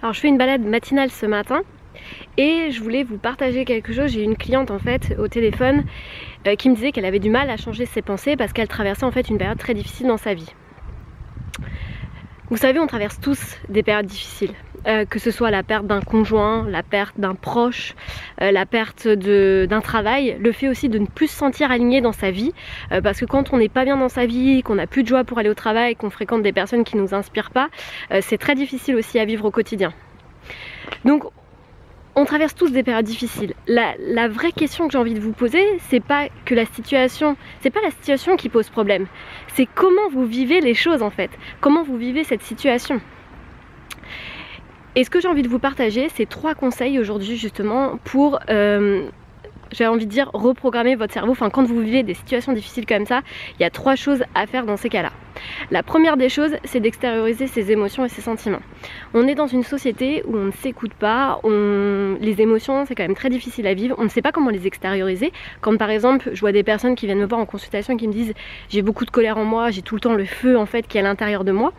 Alors je fais une balade matinale ce matin et je voulais vous partager quelque chose. J'ai une cliente en fait au téléphone qui me disait qu'elle avait du mal à changer ses pensées parce qu'elle traversait en fait une période très difficile dans sa vie. Vous savez, on traverse tous des périodes difficiles, que ce soit la perte d'un conjoint, la perte d'un proche, la perte d'un travail, le fait aussi de ne plus se sentir aligné dans sa vie, parce que quand on n'est pas bien dans sa vie, qu'on n'a plus de joie pour aller au travail, qu'on fréquente des personnes qui ne nous inspirent pas, c'est très difficile aussi à vivre au quotidien. Donc on traverse tous des périodes difficiles. La vraie question que j'ai envie de vous poser, c'est pas la situation qui pose problème. C'est comment vous vivez les choses en fait. Comment vous vivez cette situation. Et ce que j'ai envie de vous partager, c'est 3 conseils aujourd'hui justement pour, j'ai envie de dire, reprogrammer votre cerveau. Enfin, quand vous vivez des situations difficiles comme ça, il y a 3 choses à faire dans ces cas-là. La première des choses, c'est d'extérioriser ses émotions et ses sentiments. On est dans une société où on ne s'écoute pas, les émotions c'est quand même très difficile à vivre, on ne sait pas comment les extérioriser. Quand par exemple je vois des personnes qui viennent me voir en consultation et qui me disent j'ai beaucoup de colère en moi, j'ai tout le temps le feu en fait qui est à l'intérieur de moi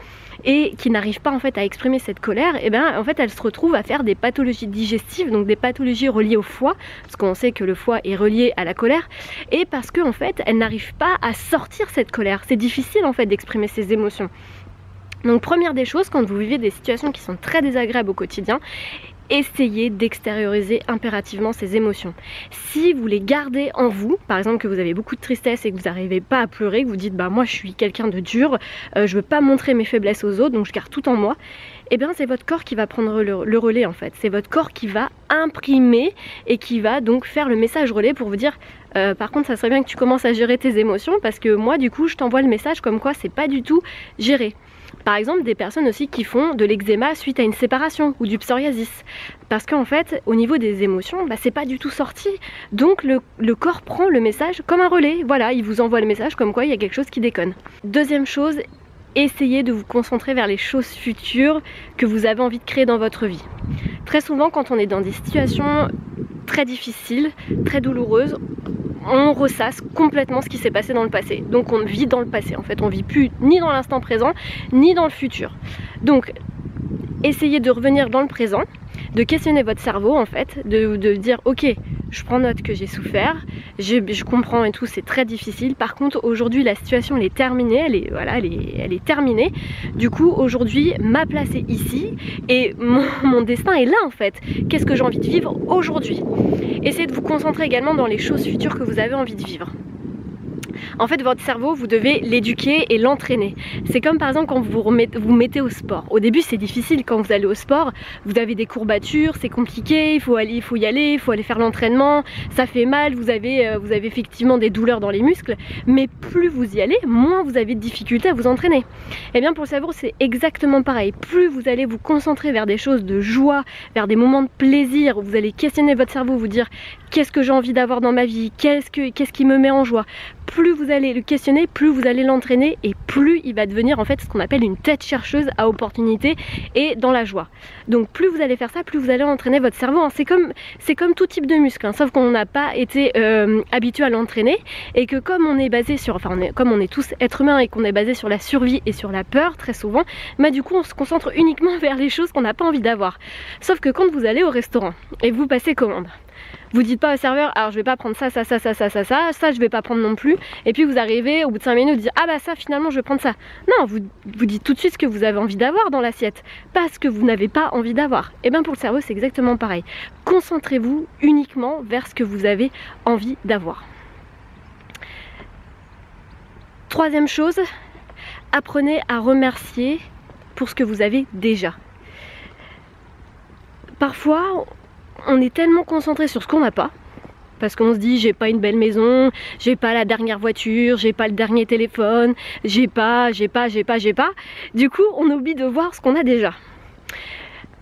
et qui n'arrivent pas en fait à exprimer cette colère, et bien en fait elles se retrouvent à faire des pathologies digestives, donc des pathologies reliées au foie, parce qu'on sait que le foie est relié à la colère, et parce que en fait elles n'arrivent pas à sortir cette colère. C'est difficile en fait d'exprimer ses émotions. Donc première des choses, quand vous vivez des situations qui sont très désagréables au quotidien, essayez d'extérioriser impérativement ces émotions. Si vous les gardez en vous, par exemple que vous avez beaucoup de tristesse et que vous n'arrivez pas à pleurer, que vous dites bah moi je suis quelqu'un de dur, je veux pas montrer mes faiblesses aux autres donc je garde tout en moi, et bien c'est votre corps qui va prendre le relais en fait. C'est votre corps qui va imprimer et qui va donc faire le message relais pour vous dire par contre ça serait bien que tu commences à gérer tes émotions parce que moi du coup je t'envoie le message comme quoi c'est pas du tout géré. Par exemple des personnes aussi qui font de l'eczéma suite à une séparation ou du psoriasis, parce qu'en fait au niveau des émotions bah, c'est pas du tout sorti, donc le corps prend le message comme un relais, voilà, il vous envoie le message comme quoi il y a quelque chose qui déconne. Deuxième chose, essayez de vous concentrer vers les choses futures que vous avez envie de créer dans votre vie. Très souvent quand on est dans des situations très difficiles, très douloureuses, on ressasse complètement ce qui s'est passé dans le passé. Donc on vit dans le passé en fait, on vit plus ni dans l'instant présent ni dans le futur. Donc essayez de revenir dans le présent, de questionner votre cerveau en fait, de dire ok, je prends note que j'ai souffert, je comprends et tout, c'est très difficile. Par contre aujourd'hui la situation elle est terminée, elle est terminée. Du coup aujourd'hui ma place est ici et mon destin est là en fait. Qu'est-ce que j'ai envie de vivre aujourd'hui? Essayez de vous concentrer également dans les choses futures que vous avez envie de vivre. En fait votre cerveau vous devez l'éduquer et l'entraîner. C'est comme par exemple quand vous mettez au sport. Au début c'est difficile quand vous allez au sport, vous avez des courbatures, c'est compliqué, il faut y aller, il faut aller faire l'entraînement, ça fait mal, vous avez effectivement des douleurs dans les muscles, mais plus vous y allez, moins vous avez de difficultés à vous entraîner. Et bien pour le cerveau c'est exactement pareil, plus vous allez vous concentrer vers des choses de joie, vers des moments de plaisir, où vous allez questionner votre cerveau, vous dire qu'est-ce que j'ai envie d'avoir dans ma vie, qu'est-ce qui me met en joie. Plus vous allez le questionner, plus vous allez l'entraîner et plus il va devenir en fait ce qu'on appelle une tête chercheuse à opportunités et dans la joie. Donc plus vous allez faire ça, plus vous allez entraîner votre cerveau. C'est comme tout type de muscle, hein, sauf qu'on n'a pas été habitué à l'entraîner et que comme on est basé sur, comme on est tous êtres humains et qu'on est basé sur la survie et sur la peur très souvent, bah du coup on se concentre uniquement vers les choses qu'on n'a pas envie d'avoir. Sauf que quand vous allez au restaurant et que vous passez commande, vous dites pas au serveur alors je vais pas prendre ça je vais pas prendre non plus, et puis vous arrivez au bout de 5 minutes vous dites ah bah ça finalement je vais prendre ça. Non, vous dites tout de suite ce que vous avez envie d'avoir dans l'assiette, pas ce que vous n'avez pas envie d'avoir. Et bien pour le cerveau c'est exactement pareil. Concentrez-vous uniquement vers ce que vous avez envie d'avoir. Troisième chose, apprenez à remercier pour ce que vous avez déjà. Parfois on est tellement concentré sur ce qu'on n'a pas, parce qu'on se dit j'ai pas une belle maison, j'ai pas la dernière voiture, j'ai pas le dernier téléphone, j'ai pas. Du coup on oublie de voir ce qu'on a déjà.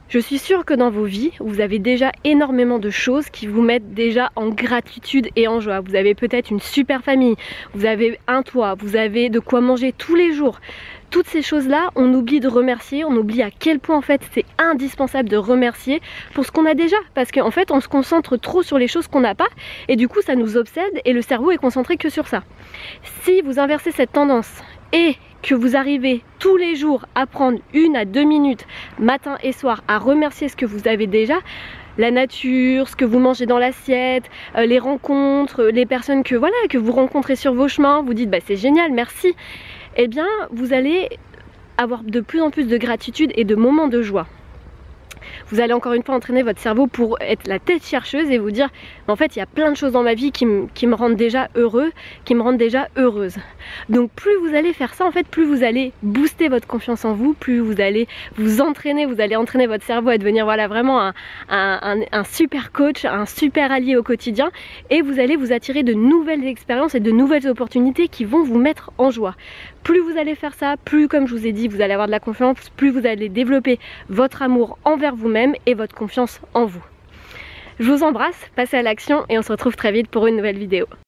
Je suis sûre que dans vos vies, vous avez déjà énormément de choses qui vous mettent déjà en gratitude et en joie. Vous avez peut-être une super famille, vous avez un toit, vous avez de quoi manger tous les jours. Toutes ces choses-là, on oublie de remercier, on oublie à quel point en fait c'est indispensable de remercier pour ce qu'on a déjà. Parce qu'en fait on se concentre trop sur les choses qu'on n'a pas et du coup ça nous obsède et le cerveau est concentré que sur ça. Si vous inversez cette tendance et que vous arrivez tous les jours à prendre 1 à 2 minutes matin et soir à remercier ce que vous avez déjà, la nature, ce que vous mangez dans l'assiette, les rencontres, les personnes que vous rencontrez sur vos chemins, vous dites bah c'est génial, merci, eh bien vous allez avoir de plus en plus de gratitude et de moments de joie. Vous allez encore une fois entraîner votre cerveau pour être la tête chercheuse et vous dire en fait il y a plein de choses dans ma vie qui me rendent déjà heureux, qui me rendent déjà heureuse. Donc plus vous allez faire ça en fait, plus vous allez booster votre confiance en vous, plus vous allez vous entraîner, vous allez entraîner votre cerveau à devenir voilà vraiment un super coach, un super allié au quotidien, et vous allez vous attirer de nouvelles expériences et de nouvelles opportunités qui vont vous mettre en joie. Plus vous allez faire ça, plus comme je vous ai dit vous allez avoir de la confiance, plus vous allez développer votre amour envers vous-même et votre confiance en vous. Je vous embrasse, passez à l'action et on se retrouve très vite pour une nouvelle vidéo.